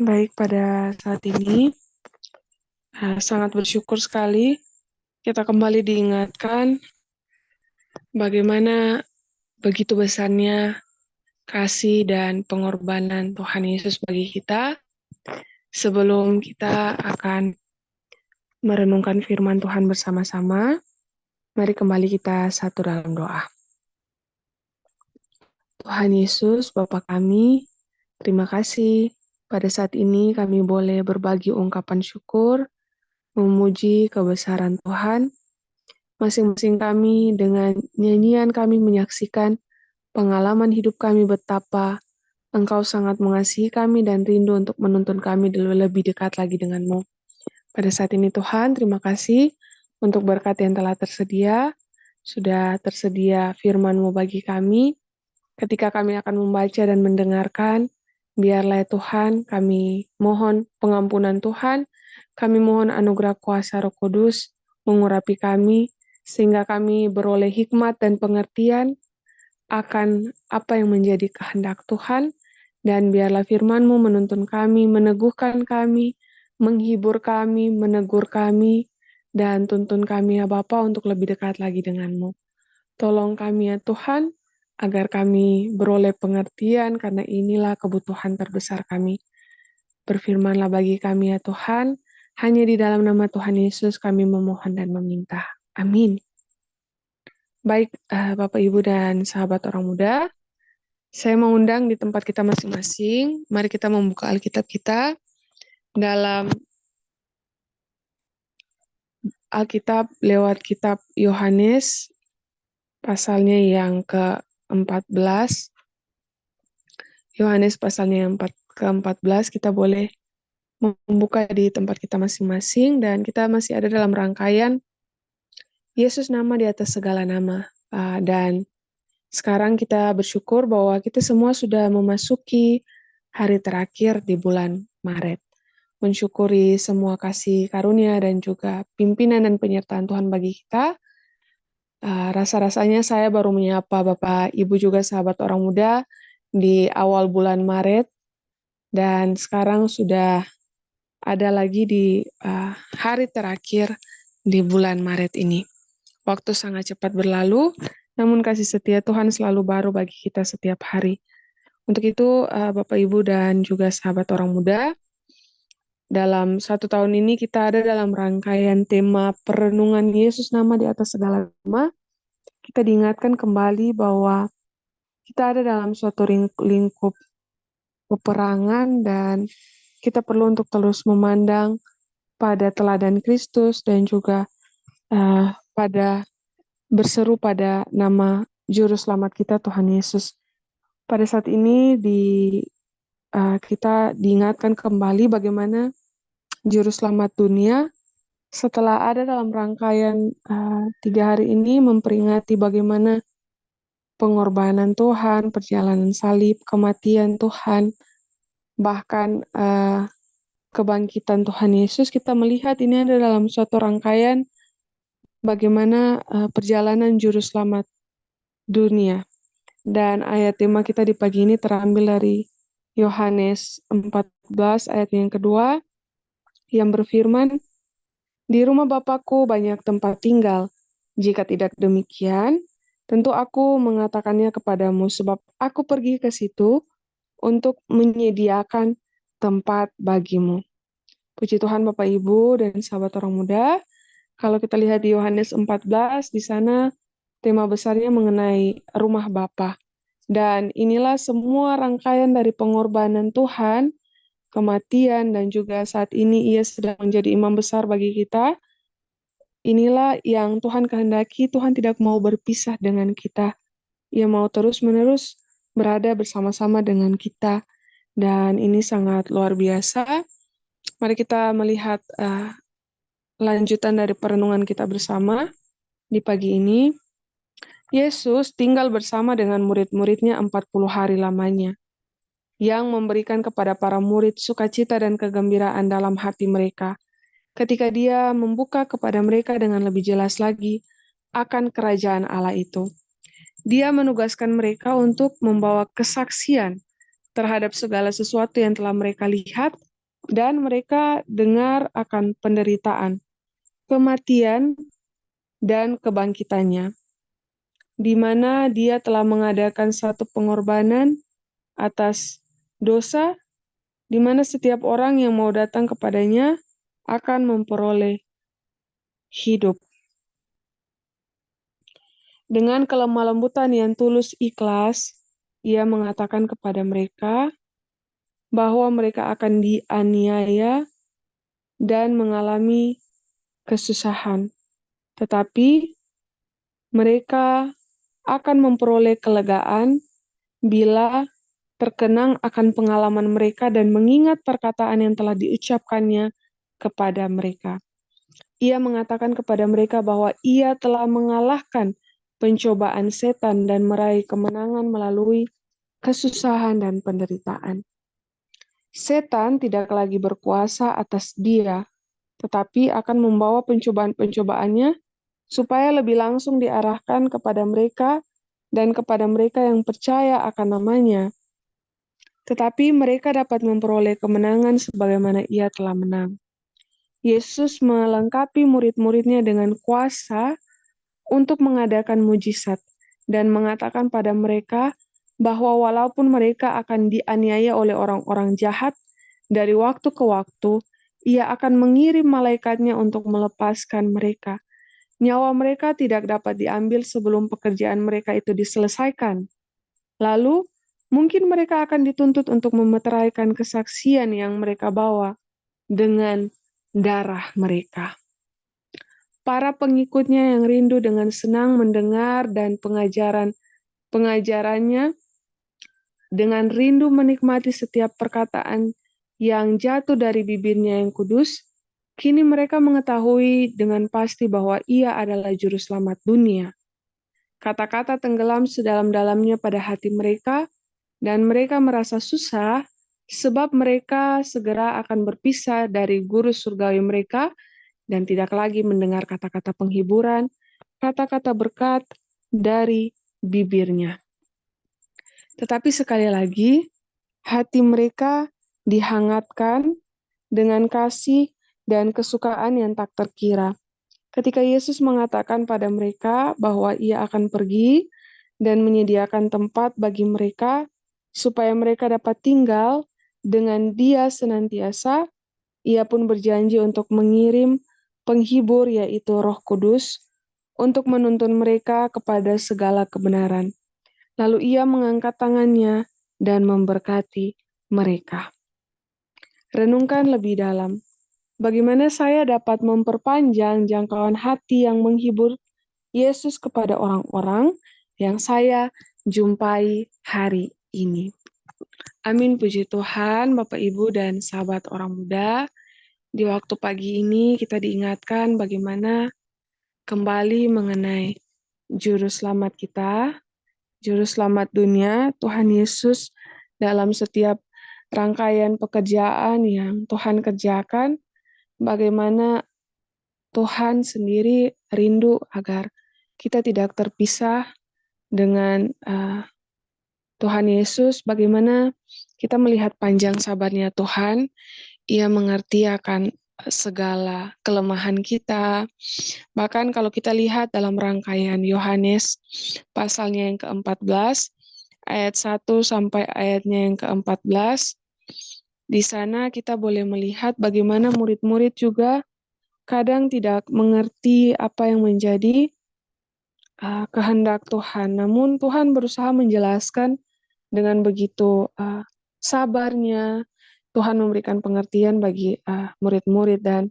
Baik, pada saat ini sangat bersyukur sekali kita kembali diingatkan bagaimana begitu besarnya kasih dan pengorbanan Tuhan Yesus bagi kita. Sebelum kita akan merenungkan firman Tuhan bersama-sama, mari kembali kita satu dalam doa. Tuhan Yesus, Bapa kami, terima kasih pada saat ini kami boleh berbagi ungkapan syukur, memuji kebesaran Tuhan. Masing-masing kami dengan nyanyian kami menyaksikan pengalaman hidup kami betapa Engkau sangat mengasihi kami dan rindu untuk menuntun kami lebih dekat lagi denganmu. Pada saat ini Tuhan, terima kasih untuk berkat yang telah tersedia, sudah tersedia firman-Mu bagi kami. Ketika kami akan membaca dan mendengarkan, biarlah Tuhan kami mohon pengampunan Tuhan, kami mohon anugerah kuasa Roh Kudus mengurapi kami, sehingga kami beroleh hikmat dan pengertian akan apa yang menjadi kehendak Tuhan, dan biarlah firman-Mu menuntun kami, meneguhkan kami, menghibur kami, menegur kami, dan tuntun kami ya Bapa untuk lebih dekat lagi dengan-Mu. Tolong kami ya Tuhan, agar kami beroleh pengertian, karena inilah kebutuhan terbesar kami. Berfirmanlah bagi kami ya Tuhan, hanya di dalam nama Tuhan Yesus kami memohon dan meminta. Amin. Baik, Bapak, Ibu, dan sahabat orang muda, saya mengundang di tempat kita masing-masing. Mari kita membuka Alkitab kita dalam Alkitab lewat kitab Yohanes, pasalnya yang ke-14. Yohanes pasalnya yang ke-14, kita boleh membuka di tempat kita masing-masing, dan kita masih ada dalam rangkaian Yesus nama di atas segala nama. Dan sekarang kita bersyukur bahwa kita semua sudah memasuki hari terakhir di bulan Maret. Mensyukuri semua kasih karunia dan juga pimpinan dan penyertaan Tuhan bagi kita. Rasa-rasanya saya baru menyapa Bapak, Ibu, juga sahabat orang muda di awal bulan Maret, dan sekarang sudah ada lagi di hari terakhir di bulan Maret ini. Waktu sangat cepat berlalu, namun kasih setia Tuhan selalu baru bagi kita setiap hari. Untuk itu, Bapak, Ibu, dan juga sahabat orang muda, dalam 1 tahun ini kita ada dalam rangkaian tema perenungan Yesus nama di atas segala nama. Kita diingatkan kembali bahwa kita ada dalam suatu lingkup peperangan, dan kita perlu untuk terus memandang pada teladan Kristus dan juga pada berseru pada nama Juru Selamat kita Tuhan Yesus. Pada saat ini kita diingatkan kembali bagaimana Juru Selamat dunia setelah ada dalam rangkaian 3 hari ini memperingati bagaimana pengorbanan Tuhan, perjalanan salib, kematian Tuhan, bahkan kebangkitan Tuhan Yesus, kita melihat ini ada dalam suatu rangkaian bagaimana perjalanan Juru Selamat dunia. Dan ayat tema kita di pagi ini terambil dari Yohanes 14 ayat yang kedua, yang berfirman, "Di rumah Bapakku banyak tempat tinggal. Jika tidak demikian, tentu aku mengatakannya kepadamu, sebab aku pergi ke situ untuk menyediakan tempat bagimu." Puji Tuhan Bapak Ibu dan sahabat orang muda, kalau kita lihat di Yohanes 14, di sana tema besarnya mengenai rumah Bapa. Dan inilah semua rangkaian dari pengorbanan Tuhan, kematian, dan juga saat ini Ia sedang menjadi imam besar bagi kita. Inilah yang Tuhan kehendaki. Tuhan tidak mau berpisah dengan kita. Ia mau terus-menerus berada bersama-sama dengan kita. Dan ini sangat luar biasa. Mari kita melihat lanjutan dari perenungan kita bersama di pagi ini. Yesus tinggal bersama dengan murid-muridnya 40 hari lamanya, yang memberikan kepada para murid sukacita dan kegembiraan dalam hati mereka, ketika Dia membuka kepada mereka dengan lebih jelas lagi akan kerajaan Allah itu. Dia menugaskan mereka untuk membawa kesaksian terhadap segala sesuatu yang telah mereka lihat dan mereka dengar akan penderitaan, kematian, dan kebangkitannya, di mana Dia telah mengadakan satu pengorbanan atas dosa, di mana setiap orang yang mau datang kepadanya akan memperoleh hidup. Dengan kelemah lembutan yang tulus ikhlas, Ia mengatakan kepada mereka bahwa mereka akan dianiaya dan mengalami kesusahan. Tetapi mereka akan memperoleh kelegaan bila terkenang akan pengalaman mereka dan mengingat perkataan yang telah diucapkannya kepada mereka. Ia mengatakan kepada mereka bahwa ia telah mengalahkan pencobaan setan dan meraih kemenangan melalui kesusahan dan penderitaan. Setan tidak lagi berkuasa atas dia, tetapi akan membawa pencobaan-pencobaannya supaya lebih langsung diarahkan kepada mereka dan kepada mereka yang percaya akan namanya. Tetapi mereka dapat memperoleh kemenangan sebagaimana ia telah menang. Yesus melengkapi murid-muridnya dengan kuasa untuk mengadakan mujizat dan mengatakan pada mereka bahwa walaupun mereka akan dianiaya oleh orang-orang jahat dari waktu ke waktu, ia akan mengirim malaikatnya untuk melepaskan mereka. Nyawa mereka tidak dapat diambil sebelum pekerjaan mereka itu diselesaikan. Lalu, mungkin mereka akan dituntut untuk memeteraikan kesaksian yang mereka bawa dengan darah mereka. Para pengikutnya yang rindu dengan senang mendengar dan pengajarannya, dengan rindu menikmati setiap perkataan yang jatuh dari bibirnya yang kudus, kini mereka mengetahui dengan pasti bahwa ia adalah juru selamat dunia. Kata-kata tenggelam sedalam-dalamnya pada hati mereka, dan mereka merasa susah sebab mereka segera akan berpisah dari guru surgawi mereka dan tidak lagi mendengar kata-kata penghiburan, kata-kata berkat dari bibirnya. Tetapi sekali lagi, hati mereka dihangatkan dengan kasih dan kesukaan yang tak terkira. Ketika Yesus mengatakan pada mereka bahwa ia akan pergi dan menyediakan tempat bagi mereka, supaya mereka dapat tinggal dengan Dia senantiasa, ia pun berjanji untuk mengirim penghibur yaitu Roh Kudus untuk menuntun mereka kepada segala kebenaran. Lalu ia mengangkat tangannya dan memberkati mereka. Renungkan lebih dalam. Bagaimana saya dapat memperpanjang jangkauan hati yang menghibur Yesus kepada orang-orang yang saya jumpai hari ini. Amin, puji Tuhan, Bapak Ibu dan sahabat orang muda. Di waktu pagi ini kita diingatkan bagaimana kembali mengenai Juru Selamat kita, Juru Selamat dunia, Tuhan Yesus dalam setiap rangkaian pekerjaan yang Tuhan kerjakan, bagaimana Tuhan sendiri rindu agar kita tidak terpisah dengan Tuhan Yesus, bagaimana kita melihat panjang sabarnya Tuhan, Ia mengerti akan segala kelemahan kita. Bahkan kalau kita lihat dalam rangkaian Yohanes pasalnya yang ke-14, ayat 1 sampai ayatnya yang ke-14, di sana kita boleh melihat bagaimana murid-murid juga kadang tidak mengerti apa yang menjadi kehendak Tuhan. Namun Tuhan berusaha menjelaskan dengan begitu sabarnya. Tuhan memberikan pengertian bagi murid-murid, dan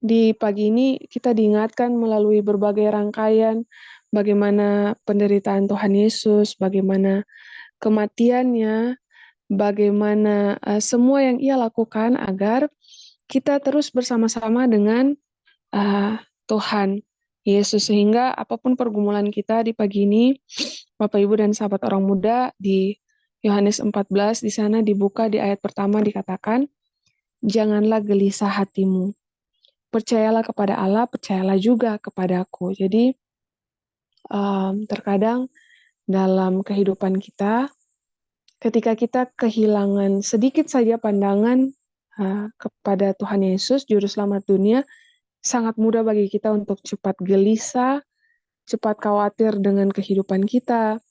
di pagi ini kita diingatkan melalui berbagai rangkaian bagaimana penderitaan Tuhan Yesus, bagaimana kematiannya, bagaimana semua yang Ia lakukan agar kita terus bersama-sama dengan Tuhan Yesus, sehingga apapun pergumulan kita di pagi ini, Bapak Ibu dan sahabat orang muda, di Yohanes 14 di sana dibuka di ayat pertama dikatakan, janganlah gelisah hatimu. Percayalah kepada Allah, percayalah juga kepadaku. Jadi terkadang dalam kehidupan kita ketika kita kehilangan sedikit saja pandangan kepada Tuhan Yesus, Juru Selamat dunia, sangat mudah bagi kita untuk cepat gelisah, cepat khawatir dengan kehidupan kita,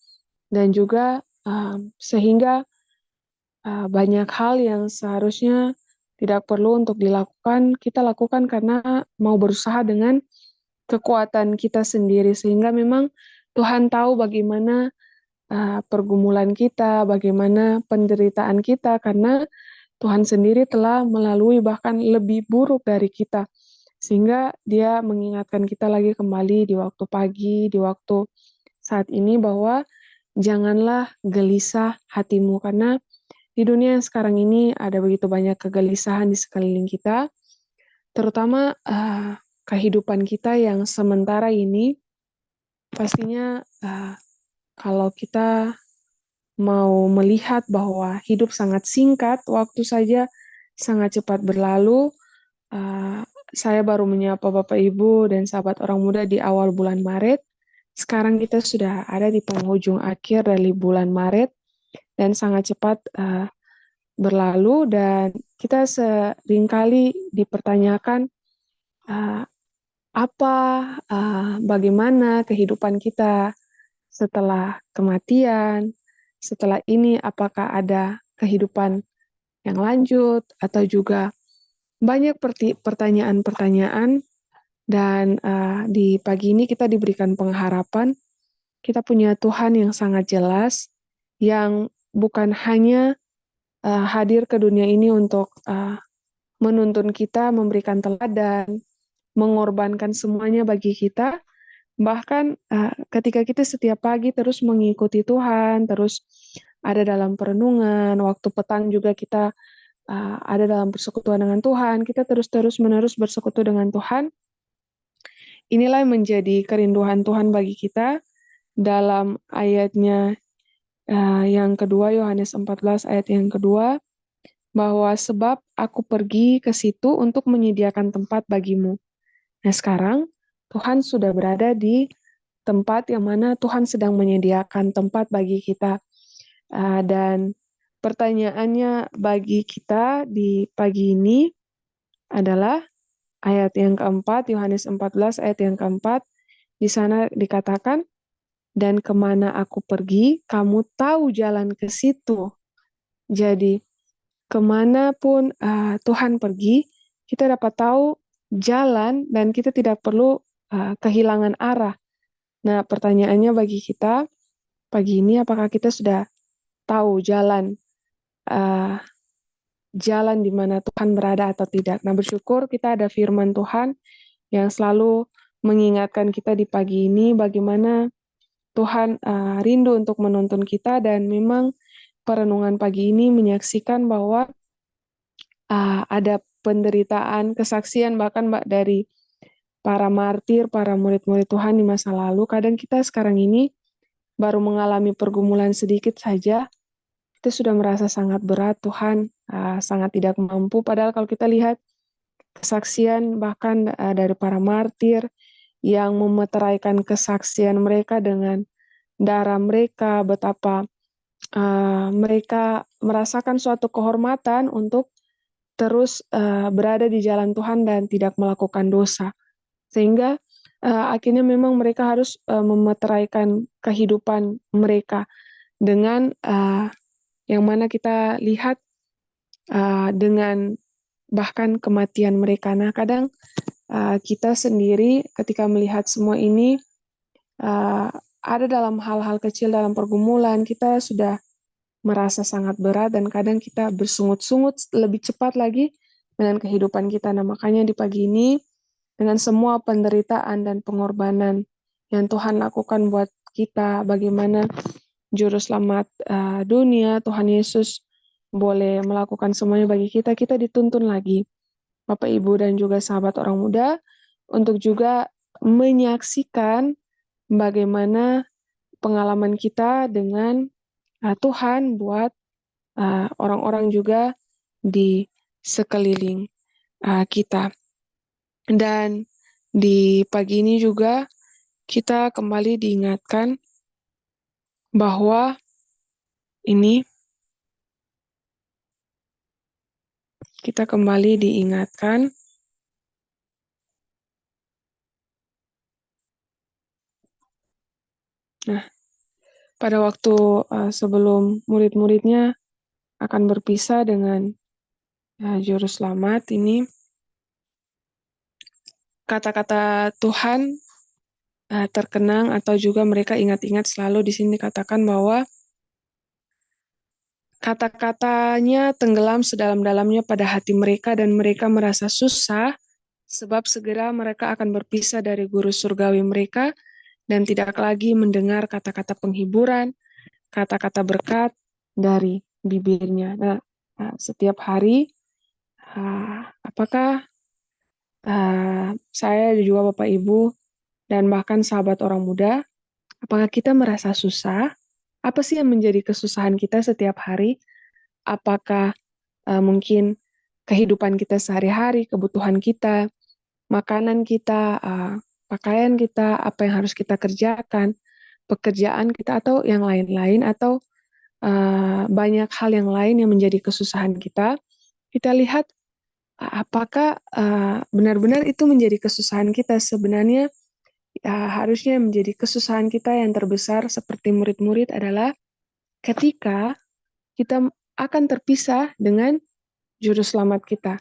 dan juga sehingga banyak hal yang seharusnya tidak perlu untuk dilakukan, kita lakukan karena mau berusaha dengan kekuatan kita sendiri, sehingga memang Tuhan tahu bagaimana pergumulan kita, bagaimana penderitaan kita, karena Tuhan sendiri telah melalui bahkan lebih buruk dari kita. Sehingga dia mengingatkan kita lagi kembali di waktu pagi, di waktu saat ini bahwa janganlah gelisah hatimu, karena di dunia yang sekarang ini ada begitu banyak kegelisahan di sekeliling kita, terutama kehidupan kita yang sementara ini. Pastinya kalau kita mau melihat bahwa hidup sangat singkat, waktu saja sangat cepat berlalu. Saya baru menyapa Bapak Ibu dan sahabat orang muda di awal bulan Maret. Sekarang kita sudah ada di penghujung akhir dari bulan Maret dan sangat cepat berlalu, dan kita seringkali dipertanyakan bagaimana kehidupan kita setelah kematian, setelah ini apakah ada kehidupan yang lanjut, atau juga banyak pertanyaan-pertanyaan. Dan di pagi ini kita diberikan pengharapan, kita punya Tuhan yang sangat jelas, yang bukan hanya hadir ke dunia ini untuk menuntun kita, memberikan teladan, mengorbankan semuanya bagi kita. Bahkan ketika kita setiap pagi terus mengikuti Tuhan, terus ada dalam perenungan, waktu petang juga kita ada dalam persekutuan dengan Tuhan, kita terus menerus bersekutu dengan Tuhan. Inilah yang menjadi kerinduan Tuhan bagi kita dalam ayatnya yang kedua, Yohanes 14 ayat yang kedua, bahwa sebab aku pergi ke situ untuk menyediakan tempat bagimu. Nah sekarang Tuhan sudah berada di tempat yang mana Tuhan sedang menyediakan tempat bagi kita. Dan pertanyaannya bagi kita di pagi ini adalah ayat yang keempat, Yohanes 14 ayat yang keempat, di sana dikatakan, dan kemana aku pergi, kamu tahu jalan ke situ. Jadi, kemanapun Tuhan pergi, kita dapat tahu jalan dan kita tidak perlu kehilangan arah. Nah, pertanyaannya bagi kita pagi ini, apakah kita sudah tahu jalan di mana Tuhan berada atau tidak? Nah, bersyukur kita ada firman Tuhan yang selalu mengingatkan kita di pagi ini bagaimana Tuhan rindu untuk menuntun kita, dan memang perenungan pagi ini menyaksikan bahwa ada penderitaan, kesaksian bahkan dari para martir, para murid-murid Tuhan di masa lalu. Kadang kita sekarang ini baru mengalami pergumulan sedikit saja, kita sudah merasa sangat berat, Tuhan sangat tidak mampu. Padahal kalau kita lihat kesaksian bahkan dari para martir yang memeteraikan kesaksian mereka dengan darah mereka, betapa mereka merasakan suatu kehormatan untuk terus berada di jalan Tuhan dan tidak melakukan dosa. Sehingga akhirnya memang mereka harus memeteraikan kehidupan mereka dengan yang mana kita lihat dengan bahkan kematian mereka. Nah, kadang kita sendiri ketika melihat semua ini ada dalam hal-hal kecil, dalam pergumulan, kita sudah merasa sangat berat dan kadang kita bersungut-sungut lebih cepat lagi dengan kehidupan kita. Nah, makanya di pagi ini dengan semua penderitaan dan pengorbanan yang Tuhan lakukan buat kita, bagaimana Juru Selamat dunia, Tuhan Yesus boleh melakukan semuanya bagi kita, kita dituntun lagi, Bapak Ibu dan juga sahabat orang muda, untuk juga menyaksikan bagaimana pengalaman kita dengan Tuhan buat orang-orang juga di sekeliling kita. Dan di pagi ini juga kita kembali diingatkan bahwa ini kita kembali diingatkan pada waktu sebelum murid-muridnya akan berpisah dengan Juru Selamat ini, kata-kata Tuhan terkenang atau juga mereka ingat-ingat selalu. Di sini dikatakan bahwa kata-katanya tenggelam sedalam-dalamnya pada hati mereka dan mereka merasa susah sebab segera mereka akan berpisah dari guru surgawi mereka dan tidak lagi mendengar kata-kata penghiburan, kata-kata berkat dari bibirnya. Nah, setiap hari, apakah saya juga Bapak Ibu dan bahkan sahabat orang muda, apakah kita merasa susah? Apa sih yang menjadi kesusahan kita setiap hari? Apakah mungkin kehidupan kita sehari-hari, kebutuhan kita, makanan kita, pakaian kita, apa yang harus kita kerjakan, pekerjaan kita, atau yang lain-lain, atau banyak hal yang lain yang menjadi kesusahan kita? Kita lihat apakah benar-benar itu menjadi kesusahan kita. Sebenarnya harusnya menjadi kesusahan kita yang terbesar seperti murid-murid adalah ketika kita akan terpisah dengan juru selamat kita.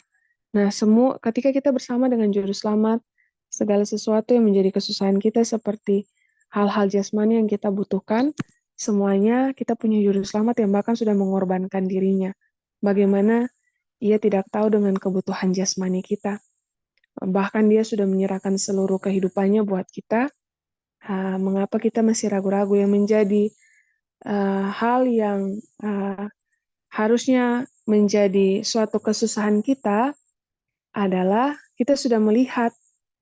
Nah, ketika kita bersama dengan juru selamat, segala sesuatu yang menjadi kesusahan kita seperti hal-hal jasmani yang kita butuhkan, semuanya kita punya juru selamat yang bahkan sudah mengorbankan dirinya. Bagaimana ia tidak tahu dengan kebutuhan jasmani kita. Bahkan dia sudah menyerahkan seluruh kehidupannya buat kita. Mengapa kita masih ragu-ragu? Yang menjadi hal yang harusnya menjadi suatu kesusahan kita adalah kita sudah melihat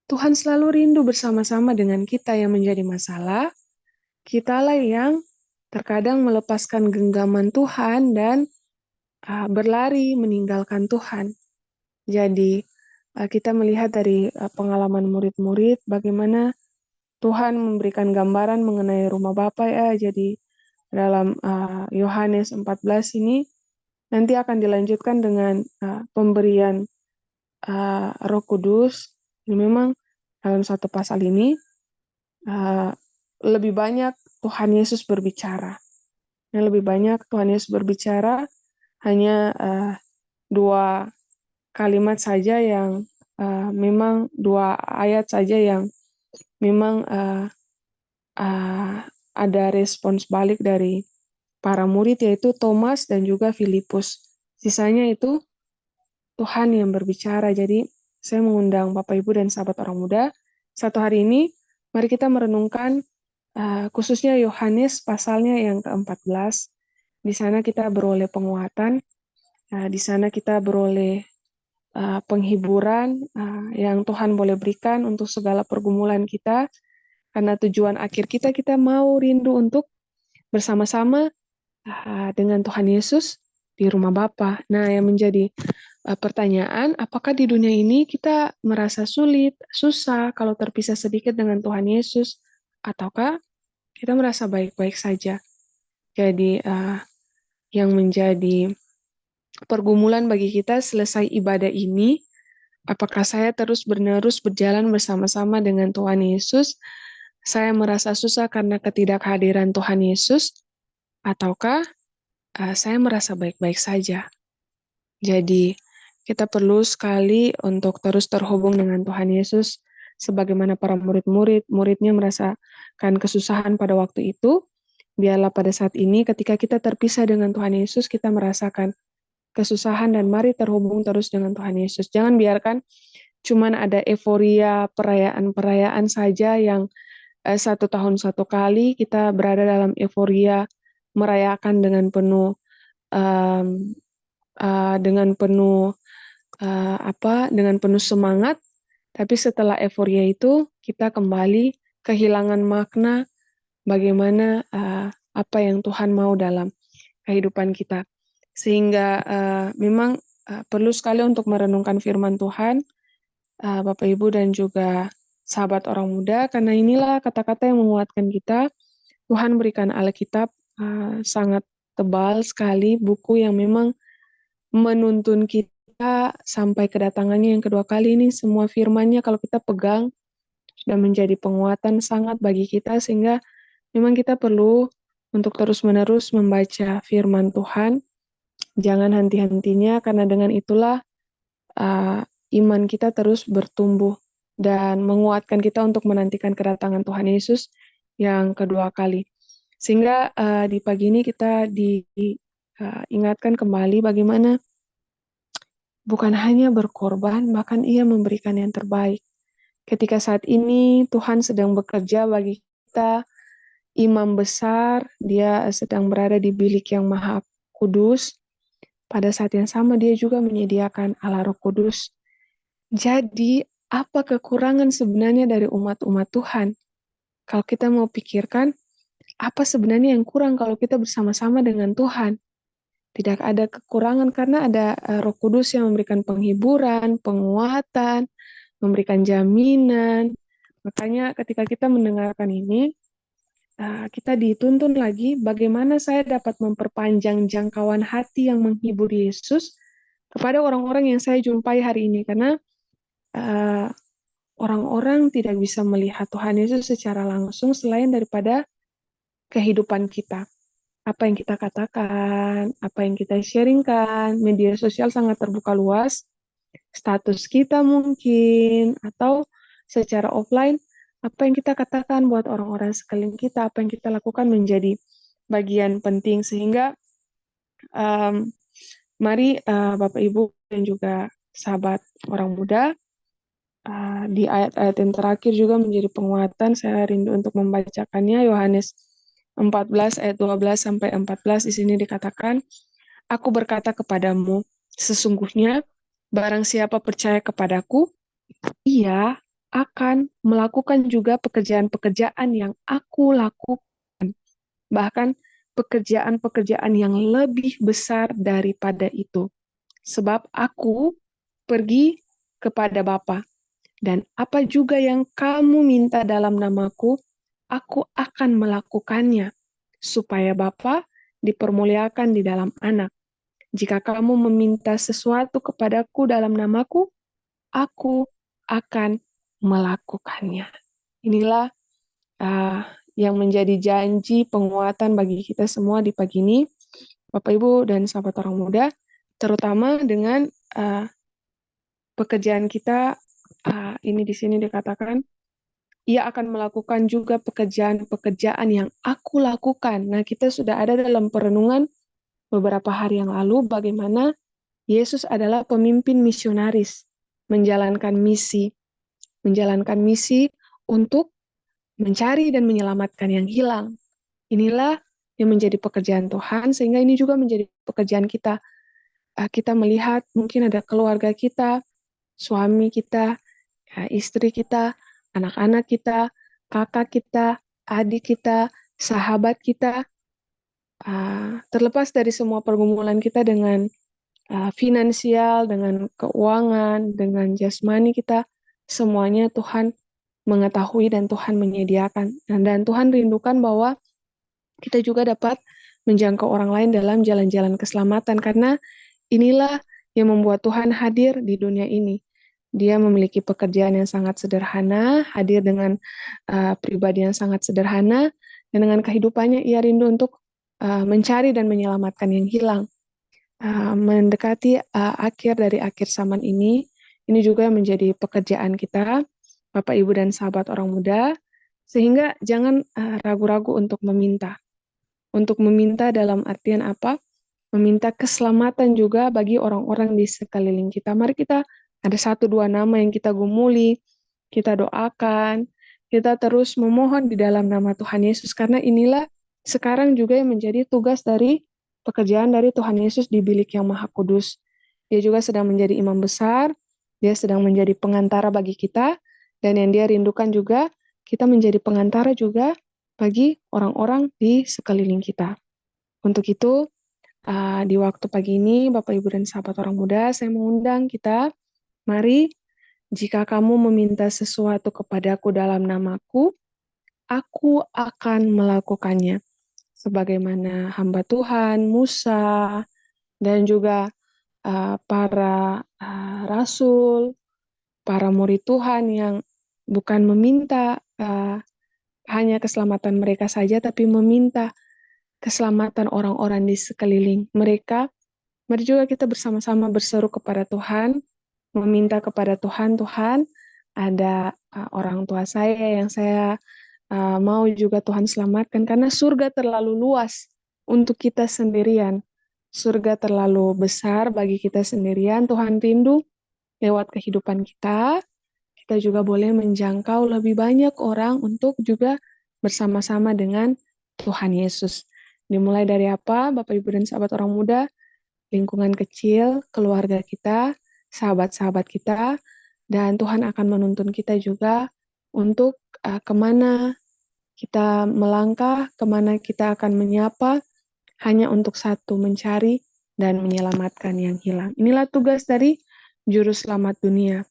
Tuhan selalu rindu bersama-sama dengan kita. Yang menjadi masalah, kitalah yang terkadang melepaskan genggaman Tuhan dan berlari meninggalkan Tuhan. Jadi kita melihat dari pengalaman murid-murid bagaimana Tuhan memberikan gambaran mengenai rumah Bapa ya. Jadi dalam Yohanes 14 ini nanti akan dilanjutkan dengan pemberian Roh Kudus. Ini memang dalam satu pasal ini lebih banyak Tuhan Yesus berbicara. Lebih banyak Tuhan Yesus berbicara, hanya dua kalimat saja yang memang dua ayat saja yang memang ada respons balik dari para murid, yaitu Thomas dan juga Filipus. Sisanya itu Tuhan yang berbicara. Jadi saya mengundang Bapak Ibu dan sahabat orang muda, satu hari ini mari kita merenungkan khususnya Yohanes pasalnya yang ke-14. Di sana kita beroleh penguatan, di sana kita beroleh penghiburan yang Tuhan boleh berikan untuk segala pergumulan kita, karena tujuan akhir kita mau rindu untuk bersama-sama dengan Tuhan Yesus di rumah Bapa. Nah, yang menjadi pertanyaan, apakah di dunia ini kita merasa sulit, susah kalau terpisah sedikit dengan Tuhan Yesus, ataukah kita merasa baik-baik saja? Jadi, yang menjadi pergumulan bagi kita selesai ibadah ini, apakah saya terus-menerus berjalan bersama-sama dengan Tuhan Yesus? Saya merasa susah karena ketidakhadiran Tuhan Yesus, ataukah saya merasa baik-baik saja? Jadi, kita perlu sekali untuk terus terhubung dengan Tuhan Yesus, sebagaimana para muridnya merasakan kesusahan pada waktu itu. Biarlah pada saat ini, ketika kita terpisah dengan Tuhan Yesus, kita merasakan kesusahan dan mari terhubung terus dengan Tuhan Yesus. Jangan biarkan cuman ada euforia perayaan-perayaan saja yang satu tahun satu kali kita berada dalam euforia merayakan dengan penuh um, dengan penuh semangat, tapi setelah euforia itu kita kembali kehilangan makna bagaimana apa yang Tuhan mau dalam kehidupan kita. Sehingga memang perlu sekali untuk merenungkan firman Tuhan, Bapak Ibu dan juga sahabat orang muda, karena inilah kata-kata yang menguatkan kita. Tuhan berikan Alkitab sangat tebal sekali, buku yang memang menuntun kita sampai kedatangannya yang kedua kali ini, semua firman-Nya kalau kita pegang sudah menjadi penguatan sangat bagi kita, sehingga memang kita perlu untuk terus-menerus membaca firman Tuhan. Jangan henti-hentinya, karena dengan itulah iman kita terus bertumbuh dan menguatkan kita untuk menantikan kedatangan Tuhan Yesus yang kedua kali. Sehingga di pagi ini kita diingatkan kembali bagaimana bukan hanya berkorban, bahkan Ia memberikan yang terbaik. Ketika saat ini Tuhan sedang bekerja bagi kita, imam besar, dia sedang berada di bilik yang maha kudus. Pada saat yang sama dia juga menyediakan Allah Roh Kudus. Jadi, apa kekurangan sebenarnya dari umat-umat Tuhan? Kalau kita mau pikirkan, apa sebenarnya yang kurang kalau kita bersama-sama dengan Tuhan? Tidak ada kekurangan karena ada Roh Kudus yang memberikan penghiburan, penguatan, memberikan jaminan. Makanya ketika kita mendengarkan ini, kita dituntun lagi bagaimana saya dapat memperpanjang jangkauan hati yang menghibur Yesus kepada orang-orang yang saya jumpai hari ini. Karena orang-orang tidak bisa melihat Tuhan Yesus secara langsung selain daripada kehidupan kita. Apa yang kita katakan, apa yang kita sharingkan, media sosial sangat terbuka luas, status kita mungkin, atau secara offline, apa yang kita katakan buat orang-orang sekeliling kita, apa yang kita lakukan menjadi bagian penting. Sehingga mari Bapak Ibu dan juga sahabat orang muda, di ayat-ayat yang terakhir juga menjadi penguatan. Saya rindu untuk membacakannya. Yohanes 14 ayat 12 sampai 14 di sini dikatakan, "Aku berkata kepadamu, sesungguhnya barang siapa percaya kepadaku, ia akan melakukan juga pekerjaan-pekerjaan yang aku lakukan, bahkan pekerjaan-pekerjaan yang lebih besar daripada itu. Sebab aku pergi kepada Bapa, dan apa juga yang kamu minta dalam namaku, aku akan melakukannya, supaya Bapa dipermuliakan di dalam Anak. Jika kamu meminta sesuatu kepadaku dalam namaku, aku akan melakukannya." Inilah yang menjadi janji penguatan bagi kita semua di pagi ini, Bapak Ibu dan sahabat orang muda, terutama dengan pekerjaan kita. Ini di sini dikatakan, ia akan melakukan juga pekerjaan-pekerjaan yang aku lakukan. Nah, kita sudah ada dalam perenungan beberapa hari yang lalu bagaimana Yesus adalah pemimpin misionaris, menjalankan misi untuk mencari dan menyelamatkan yang hilang. Inilah yang menjadi pekerjaan Tuhan, sehingga ini juga menjadi pekerjaan kita. Kita melihat mungkin ada keluarga kita, suami kita, istri kita, anak-anak kita, kakak kita, adik kita, sahabat kita, terlepas dari semua pergumulan kita dengan finansial, dengan keuangan, dengan jasmani kita, semuanya Tuhan mengetahui dan Tuhan menyediakan. Dan Tuhan rindukan bahwa kita juga dapat menjangkau orang lain dalam jalan-jalan keselamatan, karena inilah yang membuat Tuhan hadir di dunia ini. Dia memiliki pekerjaan yang sangat sederhana, hadir dengan pribadi yang sangat sederhana, dan dengan kehidupannya ia rindu untuk mencari dan menyelamatkan yang hilang. Mendekati akhir zaman ini juga menjadi pekerjaan kita, Bapak, Ibu, dan sahabat orang muda, sehingga jangan ragu-ragu untuk meminta. Untuk meminta dalam artian apa? Meminta keselamatan juga bagi orang-orang di sekeliling kita. Mari kita ada 1-2 nama yang kita gumuli, kita doakan, kita terus memohon di dalam nama Tuhan Yesus, karena inilah sekarang juga yang menjadi tugas dari pekerjaan dari Tuhan Yesus di bilik yang maha kudus. Dia juga sedang menjadi imam besar, dia sedang menjadi pengantara bagi kita, dan yang dia rindukan juga, kita menjadi pengantara juga bagi orang-orang di sekeliling kita. Untuk itu, di waktu pagi ini, Bapak, Ibu, dan sahabat orang muda, saya mengundang kita, mari, jika kamu meminta sesuatu kepadaku dalam namaku, aku akan melakukannya. Sebagaimana hamba Tuhan, Musa, dan juga para rasul, para murid Tuhan yang bukan meminta hanya keselamatan mereka saja, tapi meminta keselamatan orang-orang di sekeliling mereka. Mari juga kita bersama-sama berseru kepada Tuhan, meminta kepada Tuhan, Tuhan, ada orang tua saya yang saya mau juga Tuhan selamatkan, karena surga terlalu luas untuk kita sendirian. Surga terlalu besar bagi kita sendirian. Tuhan rindu lewat kehidupan kita juga boleh menjangkau lebih banyak orang untuk juga bersama-sama dengan Tuhan Yesus. Dimulai dari apa, Bapak, Ibu, dan sahabat orang muda? Lingkungan kecil, keluarga kita, sahabat-sahabat kita, dan Tuhan akan menuntun kita juga untuk kemana kita melangkah, kemana kita akan menyapa, hanya untuk satu, mencari dan menyelamatkan yang hilang. Inilah tugas dari Juru Selamat dunia.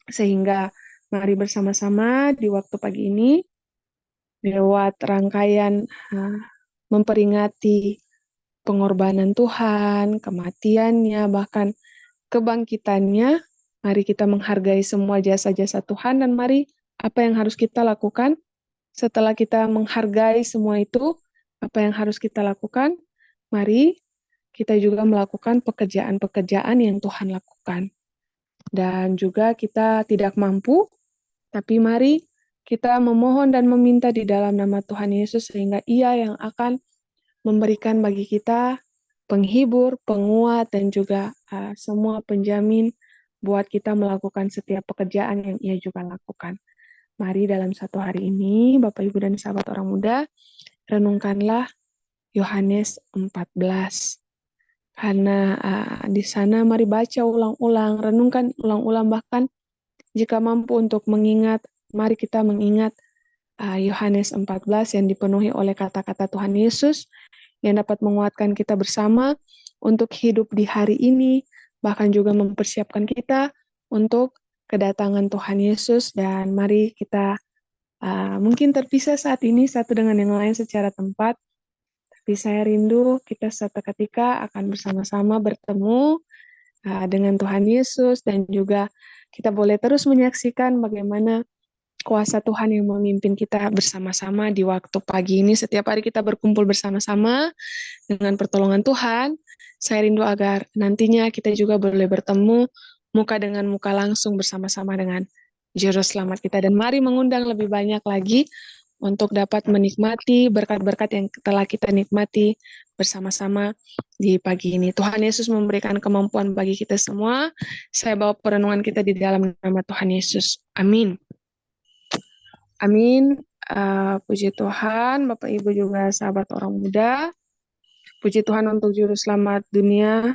Sehingga mari bersama-sama di waktu pagi ini, lewat rangkaian memperingati pengorbanan Tuhan, kematiannya, bahkan kebangkitannya, mari kita menghargai semua jasa-jasa Tuhan, dan mari apa yang harus kita lakukan setelah kita menghargai semua itu, apa yang harus kita lakukan? Mari kita juga melakukan pekerjaan-pekerjaan yang Tuhan lakukan. Dan juga kita tidak mampu, tapi mari kita memohon dan meminta di dalam nama Tuhan Yesus, sehingga Ia yang akan memberikan bagi kita penghibur, penguat, dan juga semua penjamin buat kita melakukan setiap pekerjaan yang Ia juga lakukan. Mari dalam satu hari ini, Bapak, Ibu, dan sahabat orang muda, renungkanlah Yohanes 14. Karena di sana mari baca ulang-ulang, renungkan ulang-ulang, bahkan jika mampu untuk mengingat, mari kita mengingat Yohanes 14 yang dipenuhi oleh kata-kata Tuhan Yesus yang dapat menguatkan kita bersama untuk hidup di hari ini, bahkan juga mempersiapkan kita untuk kedatangan Tuhan Yesus. Dan mari kita mungkin terpisah saat ini satu dengan yang lain secara tempat, tapi saya rindu kita suatu ketika akan bersama-sama bertemu dengan Tuhan Yesus, dan juga kita boleh terus menyaksikan bagaimana kuasa Tuhan yang memimpin kita bersama-sama di waktu pagi ini. Setiap hari kita berkumpul bersama-sama dengan pertolongan Tuhan. Saya rindu agar nantinya kita juga boleh bertemu muka dengan muka langsung bersama-sama dengan Juru Selamat kita. Dan mari mengundang lebih banyak lagi untuk dapat menikmati berkat-berkat yang telah kita nikmati bersama-sama di pagi ini. Tuhan Yesus memberikan kemampuan bagi kita semua. Saya bawa perenungan kita di dalam nama Tuhan Yesus. Amin. Amin. Puji Tuhan, Bapak Ibu juga sahabat orang muda. Puji Tuhan untuk Juru Selamat dunia,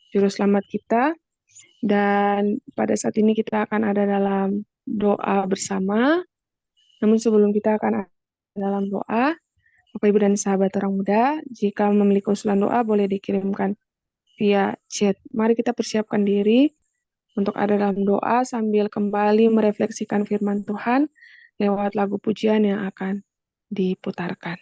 Juru Selamat kita. Dan pada saat ini kita akan ada dalam doa bersama. Namun sebelum kita akan ada dalam doa, Bapak Ibu dan sahabat orang muda, jika memiliki usulan doa boleh dikirimkan via chat. Mari kita persiapkan diri untuk ada dalam doa sambil kembali merefleksikan firman Tuhan lewat lagu pujian yang akan diputarkan.